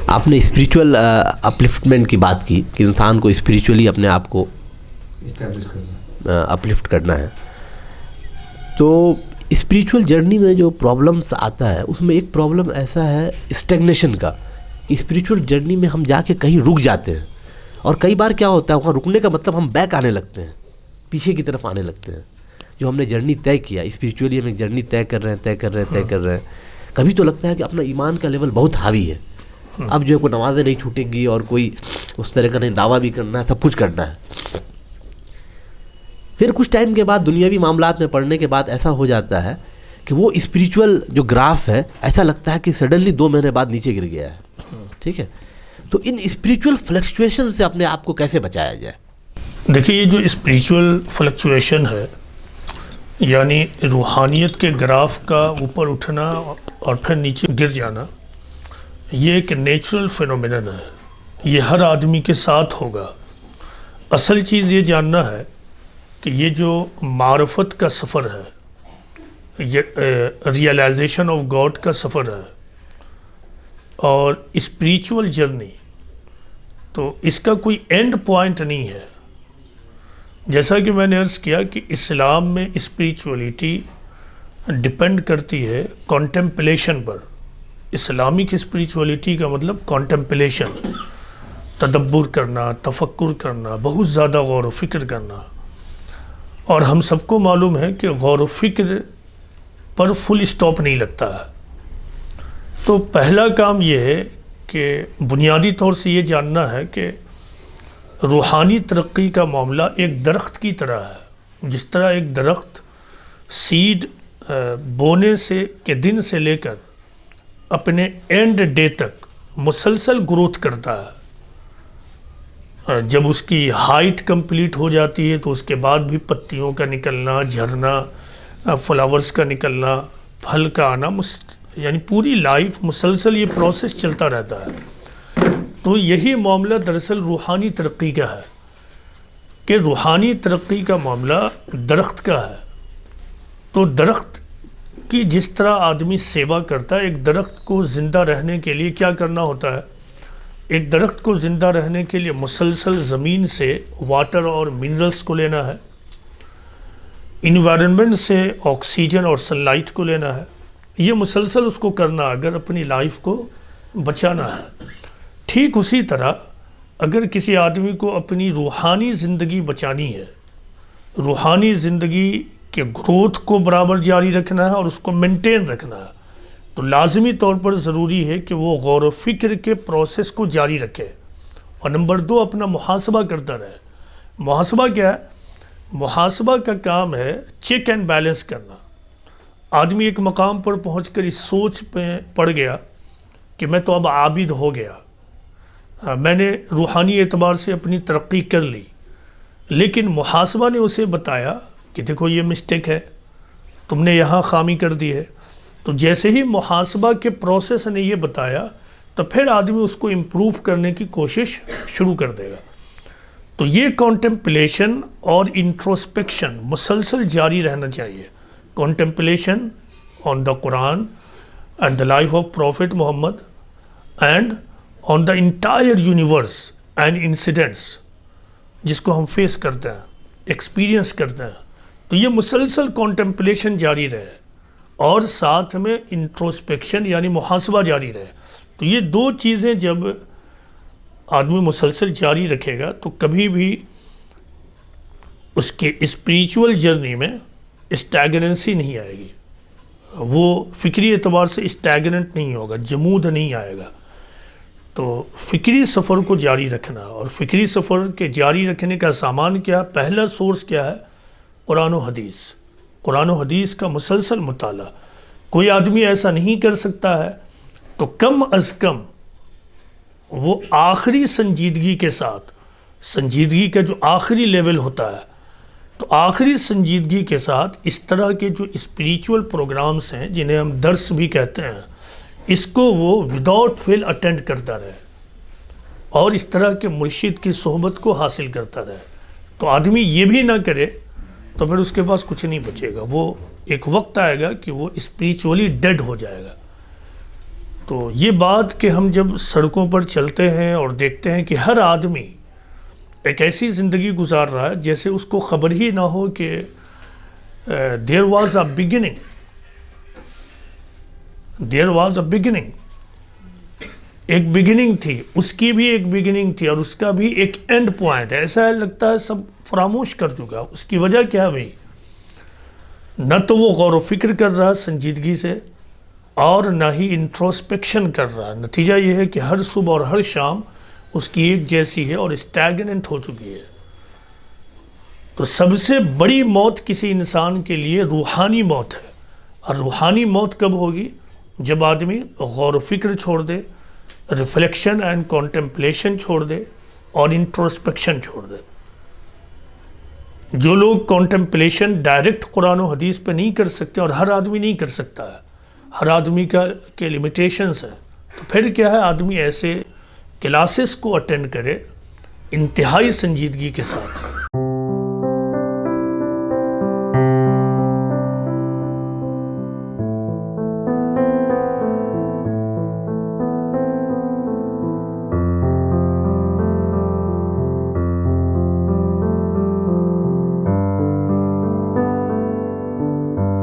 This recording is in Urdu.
آپ نے اسپریچول اپلفٹمنٹ کی بات کی کہ انسان کو اسپریچولی اپنے آپ کو اپلفٹ کرنا ہے. تو اسپریچول جرنی میں جو پرابلمس آتا ہے اس میں ایک پرابلم ایسا ہے اسٹیگنیشن کا کہ اسپریچول جرنی میں ہم جا کے کہیں رک جاتے ہیں, اور کئی بار کیا ہوتا ہے وہاں رکنے کا مطلب ہم بیک آنے لگتے ہیں, پیچھے کی طرف آنے لگتے ہیں. جو ہم نے جرنی طے کیا اسپریچولی, ہم ایک جرنی طے کر رہے ہیں, کبھی تو لگتا ہے کہ اپنا ایمان کا لیول بہت ہاوی ہے, اب جو ہے کوئی نمازیں نہیں چھوٹیں گی اور کوئی اس طرح کا نہیں, دعویٰ بھی کرنا ہے, سب کچھ کرنا ہے. پھر کچھ ٹائم کے بعد دنیاوی معاملات میں پڑھنے کے بعد ایسا ہو جاتا ہے کہ وہ اسپریچول جو گراف ہے ایسا لگتا ہے کہ سڈنلی 2 مہینے بعد نیچے گر گیا ہے. ٹھیک ہے, تو ان اسپریچول فلکچویشن سے اپنے آپ کو کیسے بچایا جائے؟ دیکھیے, یہ جو اسپریچول فلکچویشن ہے یعنی روحانیت کے گراف کا اوپر اٹھنا اور پھر نیچے گر جانا, یہ ایک نیچرل فینومینن ہے, یہ ہر آدمی کے ساتھ ہوگا. اصل چیز یہ جاننا ہے کہ یہ جو معرفت کا سفر ہے, یہ ریئلائزیشن آف گاڈ کا سفر ہے اور اسپریچول جرنی, تو اس کا کوئی اینڈ پوائنٹ نہیں ہے. جیسا کہ میں نے عرض کیا کہ اسلام میں اسپریچولیٹی ڈپینڈ کرتی ہے کانٹمپلیشن پر. اسلامک اسپریچولیٹی کا مطلب کانٹمپلیشن, تدبر کرنا, تفکر کرنا, بہت زیادہ غور و فکر کرنا. اور ہم سب کو معلوم ہے کہ غور و فکر پر فل اسٹاپ نہیں لگتا ہے. تو پہلا کام یہ ہے کہ بنیادی طور سے یہ جاننا ہے کہ روحانی ترقی کا معاملہ ایک درخت کی طرح ہے. جس طرح ایک درخت سیڈ بونے سے کے دن سے لے کر اپنے اینڈ ڈے تک مسلسل گروتھ کرتا ہے, جب اس کی ہائٹ کمپلیٹ ہو جاتی ہے تو اس کے بعد بھی پتیوں کا نکلنا, جھرنا, فلاورز کا نکلنا, پھل کا آنا, یعنی پوری لائف مسلسل یہ پروسیس چلتا رہتا ہے. تو یہی معاملہ دراصل روحانی ترقی کا ہے کہ روحانی ترقی کا معاملہ درخت کا ہے. تو درخت کی جس طرح آدمی سیوا کرتا ہے, ایک درخت کو زندہ رہنے کے لیے کیا کرنا ہوتا ہے, ایک درخت کو زندہ رہنے کے لیے مسلسل زمین سے واٹر اور منرلز کو لینا ہے, انوائرنمنٹ سے آکسیجن اور سن لائٹ کو لینا ہے. یہ مسلسل اس کو کرنا اگر اپنی لائف کو بچانا ہے. ٹھیک اسی طرح اگر کسی آدمی کو اپنی روحانی زندگی بچانی ہے, روحانی زندگی کے گروتھ کو برابر جاری رکھنا ہے اور اس کو مینٹین رکھنا ہے, تو لازمی طور پر ضروری ہے کہ وہ غور و فکر کے پروسیس کو جاری رکھے. اور نمبر 2, اپنا محاسبہ کرتا رہے. محاسبہ کیا ہے؟ محاسبہ کا کام ہے چیک اینڈ بیلنس کرنا. آدمی ایک مقام پر پہنچ کر اس سوچ پہ پڑ گیا کہ میں تو اب عابد ہو گیا, میں نے روحانی اعتبار سے اپنی ترقی کر لی, لیکن محاسبہ نے اسے بتایا کہ دیکھو یہ مسٹیک ہے, تم نے یہاں خامی کر دی ہے. تو جیسے ہی محاسبہ کے پروسیس نے یہ بتایا تو پھر آدمی اس کو امپروو کرنے کی کوشش شروع کر دے گا. تو یہ کانٹمپلیشن اور انٹروسپیکشن مسلسل جاری رہنا چاہیے. Contemplation on the Quran and the life of prophet Muhammad and on the entire universe and incidents جس کو ہم فیس کرتے ہیں, ایکسپیرینس کرتے ہیں. تو یہ مسلسل کانٹمپلیشن جاری رہے اور ساتھ میں انٹروسپیکشن یعنی محاسبہ جاری رہے. تو یہ 2 چیزیں جب آدمی مسلسل جاری رکھے گا تو کبھی بھی اس کے اسپریچول جرنی میں اسٹیگننسی نہیں آئے گی, وہ فکری اعتبار سے اسٹیگننٹ نہیں ہوگا, جمود نہیں آئے گا. تو فکری سفر کو جاری رکھنا, اور فکری سفر کے جاری رکھنے کا سامان کیا, پہلا سورس کیا ہے, قرآن و حدیث. قرآن و حدیث کا مسلسل مطالعہ. کوئی آدمی ایسا نہیں کر سکتا ہے تو کم از کم وہ آخری سنجیدگی کے ساتھ, سنجیدگی کا جو آخری لیول ہوتا ہے, تو آخری سنجیدگی کے ساتھ اس طرح کے جو اسپریچول پروگرامز ہیں جنہیں ہم درس بھی کہتے ہیں, اس کو وہ وداؤٹ فیل اٹینڈ کرتا رہے اور اس طرح کے مرشد کی صحبت کو حاصل کرتا رہے. تو آدمی یہ بھی نہ کرے تو پھر اس کے پاس کچھ نہیں بچے گا. وہ ایک وقت آئے گا کہ وہ اسپریچولی ڈیڈ ہو جائے گا. تو یہ بات کہ ہم جب سڑکوں پر چلتے ہیں اور دیکھتے ہیں کہ ہر آدمی ایک ایسی زندگی گزار رہا ہے جیسے اس کو خبر ہی نہ ہو کہ دیر واز اے بگننگ، ایک بگننگ تھی، اس کی بھی ایک بگننگ تھی اور اس کا بھی ایک اینڈ پوائنٹ ہے. ایسا لگتا ہے سب فراموش کر چکا. اس کی وجہ کیا بھئی؟ نہ تو وہ غور و فکر کر رہا سنجیدگی سے اور نہ ہی انٹروسپیکشن کر رہا. نتیجہ یہ ہے کہ ہر صبح اور ہر شام اس کی ایک جیسی ہے اور اسٹیگننٹ ہو چکی ہے. تو سب سے بڑی موت کسی انسان کے لیے روحانی موت ہے. اور روحانی موت کب ہوگی؟ جب آدمی غور و فکر چھوڑ دے، ریفلیکشن اینڈ کانٹمپلیشن چھوڑ دے اور انٹروسپیکشن چھوڑ دے. جو لوگ کانٹمپلیشن ڈائریکٹ قرآن و حدیث پہ نہیں کر سکتے، اور ہر آدمی نہیں کر سکتا ہے، ہر آدمی کے لمیٹیشنز ہیں، تو پھر کیا ہے، آدمی ایسے کلاسز کو اٹینڈ کرے انتہائی سنجیدگی کے ساتھ.